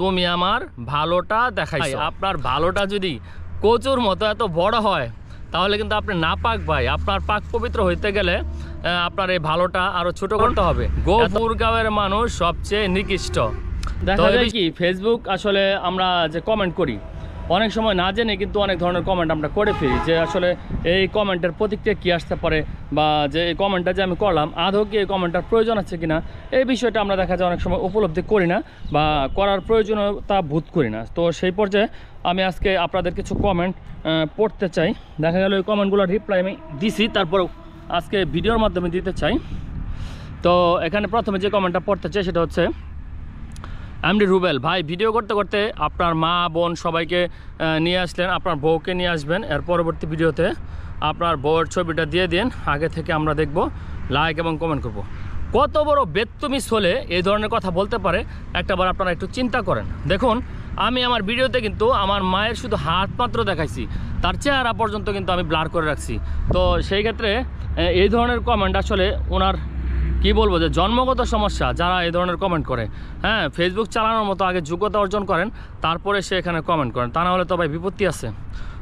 তুমি আমার ভালোটা দেখাইছো। আপনার ভালোটা যদি কচুর মতো এত বড় হয় তাহলে কিন্তু আপনি না পাক ভাই, আপনার পাক পবিত্র হইতে গেলে আপনার এই ভালোটা আরো ছোট করতে হবে। গোপুরগাঁওয়ের মানুষ সবচেয়ে নিকৃষ্ট। দেখা যায় কি ফেসবুক আসলে আমরা যে কমেন্ট করি অনেক সময় না জেনে কিন্তু অনেক ধরনের কমেন্ট আমরা করে ফেলি, যে আসলে এই কমেন্টের প্রতিক্রিয়া কী আসতে পারে, বা যে এই কমেন্টটা যে আমি করলাম আদৌ কি এই কমেন্টটার প্রয়োজন আছে কিনা, এই বিষয়টা আমরা দেখা যায় অনেক সময় উপলব্ধি করি না বা করার প্রয়োজনীয়তা বোধ করি না। তো সেই পর্যায়ে আমি আজকে আপনাদের কিছু কমেন্ট পড়তে চাই। দেখা গেল এই কমেন্টগুলোর রিপ্লাই আমি দিছি, তারপরেও আজকে ভিডিওর মাধ্যমে দিতে চাই। তো এখানে প্রথমে যে কমেন্টটা পড়তে চাই সেটা হচ্ছে এমডি রুবেল ভাই, ভিডিও করতে করতে আপনার মা বোন সবাইকে নিয়ে আসলেন, আপনার বউকে নিয়ে আসবেন, এর পরবর্তী ভিডিওতে আপনার বউয়ের ছবিটা দিয়ে দিন, আগে থেকে আমরা দেখব, লাইক এবং কমেন্ট করব। কত বড় বেত্তমিস হলে এই ধরনের কথা বলতে পারে একটাবার আপনারা একটু চিন্তা করেন। দেখুন আমি আমার ভিডিওতে কিন্তু আমার মায়ের শুধু হাত মাত্র দেখাইছি, তার চেহারা পর্যন্ত কিন্তু আমি ব্লার করে রাখছি। তো সেই ক্ষেত্রে এই ধরনের কমেন্ট আসলে ওনার কি বলবো যে জন্মগত সমস্যা, যারা এই ধরনের কমেন্ট করে। হ্যাঁ, ফেসবুক চালানোর মতো আগে যোগ্যতা অর্জন করেন, তারপরে সে এখানে কমেন্ট করেন, তা না হলে তো ভাই বিপত্তি আছে।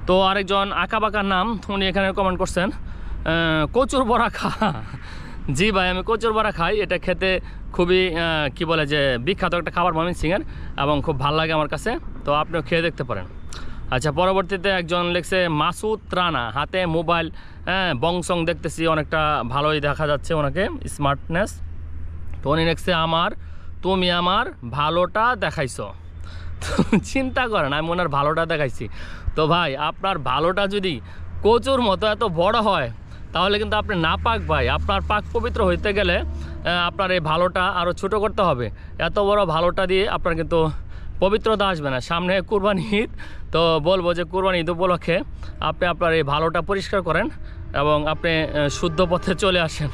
তো আরেকজন আঁকাবাঁকার নাম, উনি এখানে কমেন্ট করছেন কচুর বড়া খা। জি ভাই, আমি কচুর বড়া খাই, এটা খেতে খুবই কি বলে যে বিখ্যাত একটা খাবার ময়মনসিংহের, এবং খুব ভালো লাগে আমার কাছে, তো আপনিও খেয়ে দেখতে পারেন। আচ্ছা, পরবর্তীতে একজন লিখছে মাসুদ রানা, হাতে মোবাইল, হ্যাঁ বংসং দেখতেছি, অনেকটা ভালোই দেখা যাচ্ছে ওনাকে, স্মার্টনেস। তো উনি লিখছে তুমি আমার ভালোটা দেখাইছো। তো চিন্তা করেন, আমি ওনার ভালোটা দেখাইছি। তো ভাই আপনার ভালোটা যদি কচুর মতো এত বড় হয় তাহলে কিন্তু আপনি না পাক ভাই, আপনার পাক পবিত্র হইতে গেলে আপনার এই ভালোটা আরও ছোট করতে হবে। এত বড় ভালোটা দিয়ে আপনার কিন্তু পবিত্রতা আসবে না। সামনে কুরবানি ঈদ, তো বলবো যে কুরবানি ঈদ উপলক্ষে আপনি আপনার এই ভালোটা পরিষ্কার করেন এবং আপনি শুদ্ধ পথে চলে আসেন।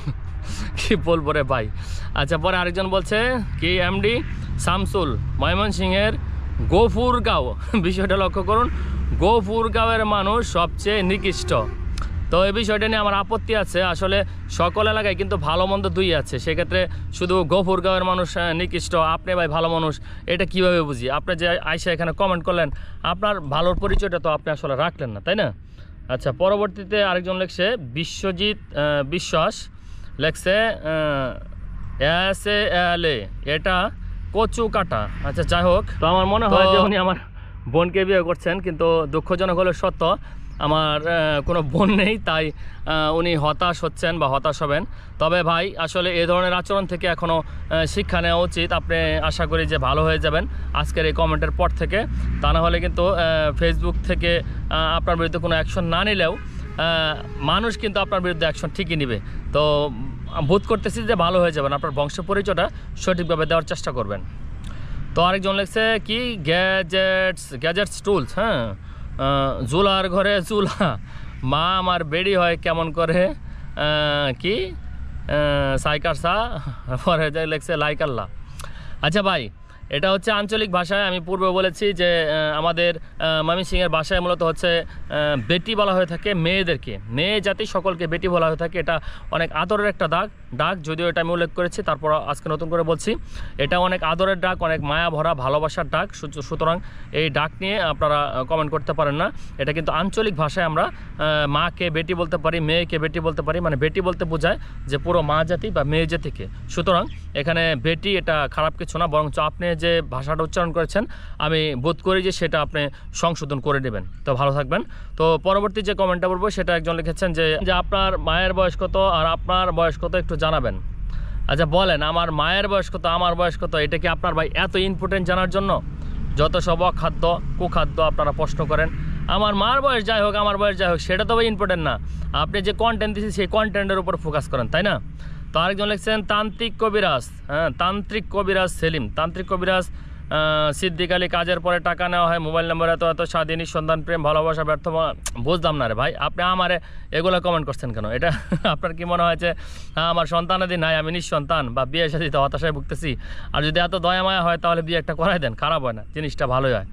কি বলবো রে ভাই। আচ্ছা, পরে আরেকজন বলছে কি এমডি শামসুল, ময়মনসিংহের গোপুরগাঁও, বিষয়টা লক্ষ্য করুন, গোপুরগাঁওয়ের মানুষ সবচেয়ে নিকৃষ্ট। তো এই বিষয়টা নিয়ে আমার আপত্তি আছে। আসলে সকল এলাকায় কিন্তু ভালো মন্দ দুই আছে, সেক্ষেত্রে শুধু গোপুরগাঁওয়ের মানুষ নিকৃষ্ট, আপনি ভাই ভালো মানুষ, এটা কিভাবে বুঝি? আপনি যে আইসা এখানে কমেন্ট করলেন, আপনার ভালোর পরিচয়টা তো আপনি আসলে রাখলেন না, তাই না? আচ্ছা, পরবর্তীতে আরেকজন লেখছে বিশ্বজিৎ বিশ্বাস, লেখছে এটা কচু কাটা। আচ্ছা, যাই হোক, তো আমার মনে হয় যে উনি আমার বোনকে বিয়ে করছেন, কিন্তু দুঃখজনক হলে সত্য আমার কোনো বোন নেই, তাই উনি হতাশ হচ্ছেন বা হতাশ হবেন। তবে ভাই আসলে এই ধরনের আচরণ থেকে এখনও শিক্ষা নেওয়া উচিত। আপনি আশা করি যে ভালো হয়ে যাবেন আজকের এই কমেন্টের পর থেকে, তা না হলে কিন্তু ফেসবুক থেকে আপনার বিরুদ্ধে কোনো অ্যাকশন না নিলেও মানুষ কিন্তু আপনার বিরুদ্ধে অ্যাকশন ঠিকই নেবে। তো বোধ করতেছি যে ভালো হয়ে যাবেন, আপনার বংশ পরিচয়টা সঠিকভাবে দেওয়ার চেষ্টা করবেন। তো আরেকজন লিখছে কি গ্যাজেটস টুলস, হ্যাঁ জুলার ঘরে চুলা, মা আমার বেড়ি হয় কেমন করে, কি সাইকারসা, পরে যাই লেখছে লাইকাল্লা। আচ্ছা ভাই, এটা হচ্ছে আঞ্চলিক ভাষায়, আমি পূর্বে বলেছি যে আমাদের ময়মনসিংহের ভাষায় মূলত হচ্ছে বেটি বলা হয়ে থাকে মেয়েদেরকে, মেয়ে জাতি সকলকে বেটি বলা হয়ে থাকে। এটা অনেক আদরের একটা ডাক, যদিও এটা আমি উল্লেখ করেছি, তারপর আজকে নতুন করে বলছি, এটা অনেক আদরের ডাক, অনেক মায়া ভরা ভালোবাসার ডাক। সুতরাং এই ডাক নিয়ে আপনারা কমেন্ট করতে পারেন না। এটা কিন্তু আঞ্চলিক ভাষায় আমরা মাকে বেটি বলতে পারি, মেয়েকে বেটি বলতে পারি, মানে বেটি বলতে বোঝায় যে পুরো মা জাতি বা মেয়ে জাতিকে। সুতরাং এখানে বেটি এটা খারাপ কিছু না, বরঞ্চ আপনি যে ভাষাটা উচ্চারণ করেছেন আমি বোধ করি যে সেটা আপনি সংশোধন করে নেবেন। তো ভালো থাকবেন। তো পরবর্তী যে কমেন্টটা বলবো সেটা একজন লিখেছেন যে আপনার মায়ের বয়স কত আর আপনার বয়স কত একটু জানাবেন। আচ্ছা বলেন, আমার মায়ের বয়স কত, আমার বয়স কত, এটা কি আপনার ভাই এত ইম্পর্টেন্ট জানার জন্য? যত সব অখাদ্য কুখাদ্য আপনারা প্রশ্ন করেন। আমার মার বয়স যাই হোক, আমার বয়স যাই হোক, সেটা তো ভাই ইম্পর্টেন্ট না। আপনি যে কন্টেন্ট দিচ্ছেন সেই কন্টেন্টের উপর ফোকাস করেন, তাই না? তো আরেকজন লিখছেন তান্ত্রিক কবিরাজ, হ্যাঁ তান্ত্রিক কবিরাজ সেলিম, তান্ত্রিক কবিরাজ সিদ্দিক আলী, কাজের পরে টাকা নেওয়া হয়, মোবাইল নম্বর এত স্বাধীন, সন্ধান, প্রেম, ভালোবাসা, ব্যর্থ। বুঝলাম না রে ভাই, আপনি আমারে এগুলো কমেন্ট করছেন কেন? এটা আপনার কি মনে হয়েছে হ্যাঁ আমার সন্তানাদি নাই, আমি নিঃসন্তান বা বিয়ে সাথে হতাশায় ভুগতেছি? আর যদি এত দয়া মায়া হয় তাহলে বিয়ে একটা করাই দেন, খারাপ হয় না, জিনিসটা ভালোই হয়।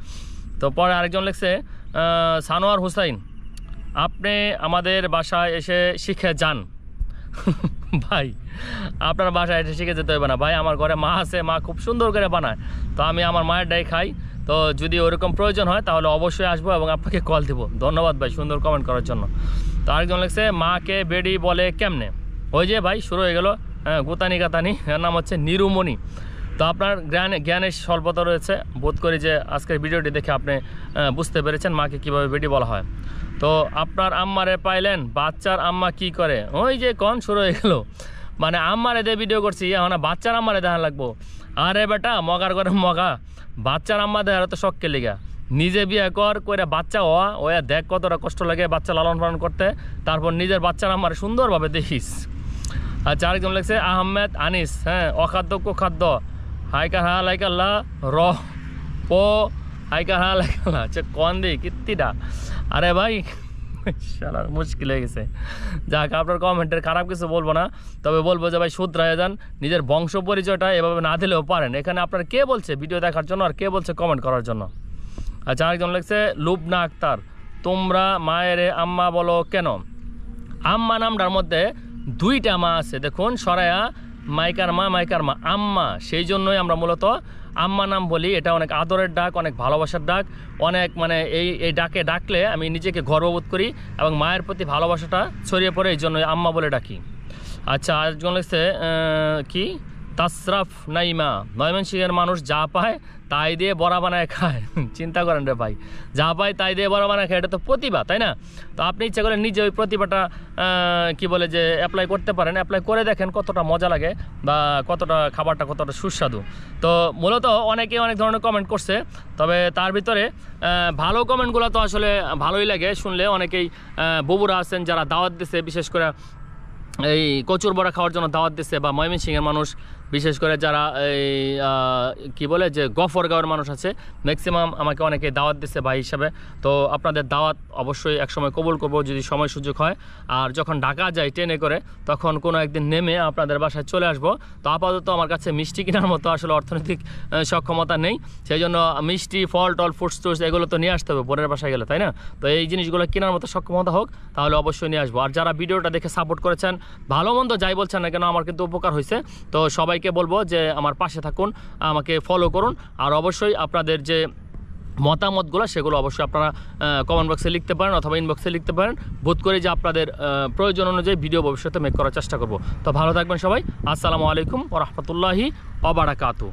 তো পরে আরেকজন লিখছে সানোয়ার হুসাইন, আপনি আমাদের বাসায় এসে শিখে যান। ভাই আপনার বাসায় এসে শিখে যেতে হবে না ভাই, আমার ঘরে মা আছে, মা খুব সুন্দর করে বানায়, তো আমি আমার মায়ের ডাই খাই। তো যদি ওরকম প্রয়োজন হয় তাহলে অবশ্যই আসবো এবং আপনাকে কল দেবো। ধন্যবাদ ভাই সুন্দর কমেন্ট করার জন্য। তো আরেকজন লিখছে মাকে বেডি বলে কেমনে? ওই যে ভাই শুরু হয়ে গেল গুতানি গাতানি, এর নাম হচ্ছে নিরুমণি। তো আপনার জ্ঞানের স্বল্পতা রয়েছে, বোধ করি যে আজকের ভিডিওটি দেখে আপনি বুঝতে পেরেছেন মাকে কীভাবে বেডি বলা হয়। তো আপনার আম্মারে পাইলেন, বাচ্চার আম্মা কি করে? ওই যে কন শুরু হয়ে গেল, মানে আম্মারে দিয়ে ভিডিও করছি এখন বাচ্চার আম্মারে দেখা লাগবো। আরে বেটা মগার করে মগা, বাচ্চার আম্মা দেখার তো শখকে লিগা, নিজে বিয়ে করে বাচ্চা ওয়া দেখ কতটা কষ্ট লাগে বাচ্চা লালন পালন করতে, তারপর নিজের বাচ্চার আম্মারে সুন্দরভাবে দেখিস। আচ্ছা আরেকজন লিখছে আহমেদ আনিস, হ্যাঁ অখাদ্য কুখাদ্য, হাইকার হা লাইকাল্লা র পো হাইকার হা লাইকাল্লা, আচ্ছা কন দি কীর্তিটা। আরে ভাই শালার মুশকিল হয়ে গেছে। যাক আপনার কমেন্টের খারাপ কিছু বলবো না, তবে বলবো যে ভাই শুধরায় যান, নিজের বংশ পরিচয়টা এভাবে না দিলেও পারেন। এখানে আপনার কে বলছে ভিডিও দেখার জন্য আর কে বলছে কমেন্ট করার জন্য? আচ্ছা আরেকজন লিখছে লুবনা আক্তার, তোমরা মায়েরে আম্মা বলো কেন? আম্মা নামটার মধ্যে দুইটা মা আছে, দেখুন সরায়া মাইকার মা মাইকার মা আম্মা, সেই জন্যই আমরা মূলত আম্মা নাম বলি। এটা অনেক আদরের ডাক, অনেক ভালোবাসার ডাক, অনেক মানে এই ডাকে ডাকলে আমি নিজেকে গর্ববোধ করি এবং মায়ের প্রতি ভালোবাসাটা ছড়িয়ে পড়ে, এই জন্য আম্মা বলে ডাকি। আচ্ছা আরেকজন লিখছে কি তাসরাফ নাইমা, ময়মনসিংহের মানুষ যা পায় তাই দিয়ে বড়া বানায় খায়। চিন্তা করেন রে ভাই, যা পায় তাই দিয়ে বড়া বানায় খায়, এটা তো প্রতিভা, তাই না? তো আপনি ইচ্ছা করলে নিজে ওই প্রতিভাটা কি বলে যে অ্যাপ্লাই করতে পারেন, অ্যাপ্লাই করে দেখেন কতটা মজা লাগে বা কতটা খাবারটা কতটা সুস্বাদু। তো মূলত অনেকে অনেক ধরনের কমেন্ট করছে, তবে তার ভিতরে ভালো কমেন্টগুলো তো আসলে ভালোই লাগে শুনলে। অনেকেই ববুরা আছেন যারা দাওয়াত দিছে, বিশেষ করে এই কচুর বড়া খাওয়ার জন্য দাওয়াত দিচ্ছে, বা ময়মনসিংহের মানুষ বিশেষ করে যারা এই কি বলে যে গফরগাঁওয়ের মানুষ আছে, ম্যাক্সিমাম আমাকে অনেকে দাওয়াত দিচ্ছে ভাই হিসাবে। তো আপনাদের দাওয়াত অবশ্যই একসময় কবুল করবো যদি সময় সুযোগ হয়। আর যখন ঢাকা যাই ট্রেনে করে তখন কোনো একদিন নেমে আপনাদের বাসায় চলে আসবো। তো আপাতত আমার কাছে মিষ্টি কেনার মতো আসলে অর্থনৈতিক সক্ষমতা নেই, সেই জন্য মিষ্টি ফল টল ফ্রুটস টুটস এগুলো তো নিয়ে আসতে হবে বোনের বাসায় গেলে, তাই না? তো এই জিনিসগুলো কেনার মতো সক্ষমতা হোক তাহলে অবশ্যই নিয়ে আসবো। আর যারা ভিডিওটা দেখে সাপোর্ট করেছেন, ভালো মন্দ যাই বলছেন না কেন, আমার কিন্তু উপকার হয়েছে। তো সবাইকে বলবো যে আমার পাশে থাকুন, আমাকে ফলো করুন, আর অবশ্যই আপনাদের যে মতামতগুলো সেগুলো অবশ্যই আপনারা কমেন্ট বক্সে লিখতে পারেন অথবা ইনবক্সে লিখতে পারেন। বোধ করি যে আপনাদের প্রয়োজন অনুযায়ী ভিডিও ভবিষ্যতে মেক করার চেষ্টা করব। তো ভালো থাকবেন সবাই। আসসালামু আলাইকুম ওয়া রাহমাতুল্লাহি ওয়া বারাকাতুহু।